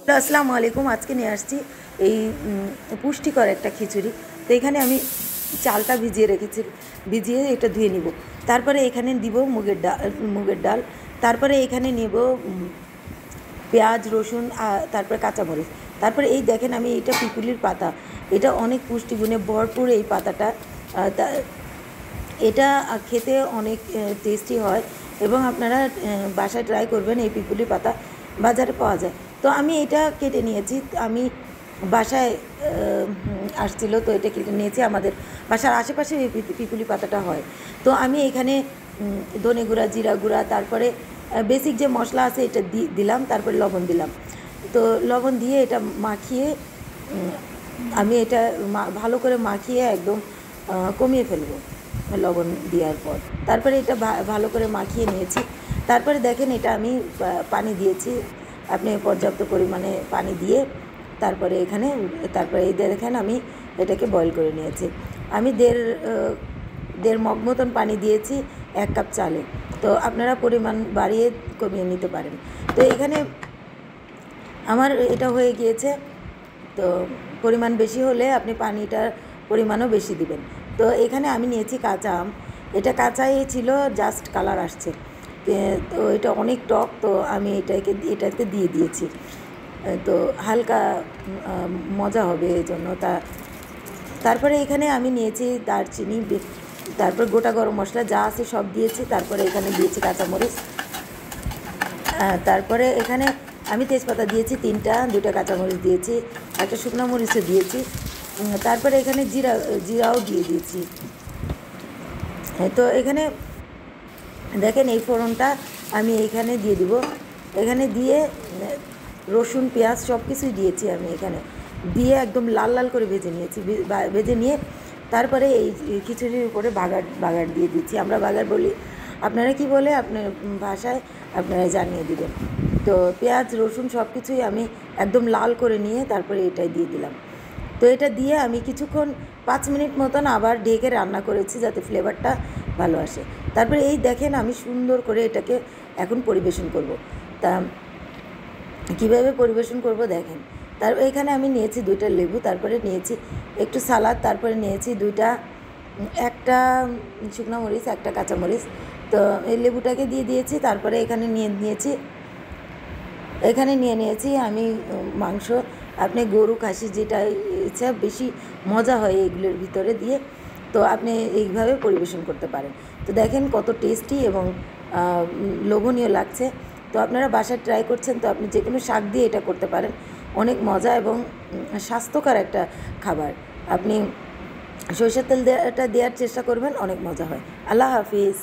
তো আসসালামু আলাইকুম। আজকে নিয়ে আসছি এই পুষ্টিকর একটা খিচুড়ি। তো এখানে আমি চালটা ভিজিয়ে রেখেছি, ভিজিয়ে এটা ধুয়ে নিব। তারপরে এখানে দিব মুগের ডাল। তারপরে এখানে নেব পেঁয়াজ, রসুন, তারপরে কাঁচামরিচ। তারপরে এই দেখেন আমি এটা পিকুলির পাতা, এটা অনেক পুষ্টিগুণে ভরপুর এই পাতাটা। এটা খেতে অনেক টেস্টি হয় এবং আপনারা বাসায় ট্রাই করবেন। এই পিকুলি পাতা বাজারে পাওয়া যায়। তো আমি এটা কেটে নিয়েছি, আমি বাসায় আসছিল তো এটা কেটে নিয়েছি। আমাদের বাসার আশেপাশে এই পিকুলি পাতাটা হয়। তো আমি এখানে ধনে গুঁড়া, জিরা গুঁড়া, তারপরে বেসিক যে মশলা আছে এটা দিলাম, তারপরে লবণ দিলাম। তো লবণ দিয়ে এটা মাখিয়ে আমি এটা ভালো করে মাখিয়ে একদম কমিয়ে ফেলবো লবণ দেওয়ার পর। তারপরে এটা ভালো করে মাখিয়ে নিয়েছি। তারপরে দেখেন এটা আমি পানি দিয়েছি, আপনি পর্যাপ্ত পরিমাণে পানি দিয়ে তারপরে এই দেখেন আমি এটাকে বয়েল করে নিয়েছি। আমি দেড় মগ মতন পানি দিয়েছি 1 কাপ চালে। তো আপনারা পরিমাণ বাড়িয়ে কমিয়ে নিতে পারেন। তো এখানে আমার এটা হয়ে গিয়েছে। তো পরিমাণ বেশি হলে আপনি পানিটার পরিমাণও বেশি দিবেন। তো এখানে আমি নিয়েছি কাঁচা আম, এটা কাঁচাই ছিল, জাস্ট কালার আসছে। তো এটা অনেক টক, তো আমি এটাতে দিয়ে দিয়েছি। তো হালকা মজা হবে এই জন্য। তারপরে এখানে আমি নিয়েছি দারচিনি, তারপর গোটা গরম মশলা যা আছে সব দিয়েছি। তারপরে এখানে দিয়েছি কাঁচামরিচ, তারপরে এখানে আমি তেজপাতা দিয়েছি 3টা, 2টা কাঁচামরিচ দিয়েছি, একটা শুকনো মরিচও দিয়েছি। তারপরে এখানে জিরাও দিয়ে দিয়েছি। তো এখানে দেখেন এই ফোড়নটা আমি এইখানে দিয়ে দিব। এখানে দিয়ে রসুন, পেঁয়াজ সব কিছুই দিয়েছি আমি এখানে দিয়ে একদম লাল লাল করে ভেজে নিয়ে তারপরে এই খিচুড়ির উপরে বাগার দিয়ে দিচ্ছি। আমরা বাগার বলি, আপনারা কি বলে আপনার ভাষায় আপনারা জানিয়ে দিবেন। তো পেঁয়াজ, রসুন সব কিছুই আমি একদম লাল করে নিয়ে তারপরে এটাই দিয়ে দিলাম। তো এটা দিয়ে আমি কিছুক্ষণ 5 মিনিট মতন আবার ঢেকে রান্না করেছি যাতে ফ্লেভারটা ভালো আসে। তারপরে এই দেখেন আমি সুন্দর করে এটাকে এখন পরিবেশন করব। তা কীভাবে পরিবেশন করব দেখেন। এখানে আমি নিয়েছি 2টা লেবু, তারপরে নিয়েছি একটু সালাদ, তারপরে নিয়েছি একটা শুকনো মরিচ, একটা কাঁচামরিচ। তো এই লেবুটাকে দিয়ে দিয়েছি। তারপরে এখানে নিয়ে নিয়েছি আমি মাংস। আপনি গরু, খাসি যেটা ইচ্ছা, বেশি মজা হয় এইগুলোর ভিতরে দিয়ে। তো আপনি এইভাবে পরিবেশন করতে পারেন। তো দেখেন কত টেস্টি এবং লোভনীয় লাগছে। তো আপনারা বাসায় ট্রাই করছেন, তো আপনি যে কোনো শাক দিয়ে এটা করতে পারেন। অনেক মজা এবং স্বাস্থ্যকর একটা খাবার। আপনি সরিষার তেল দেওয়ার চেষ্টা করবেন, অনেক মজা হয়। আল্লাহ হাফিজ।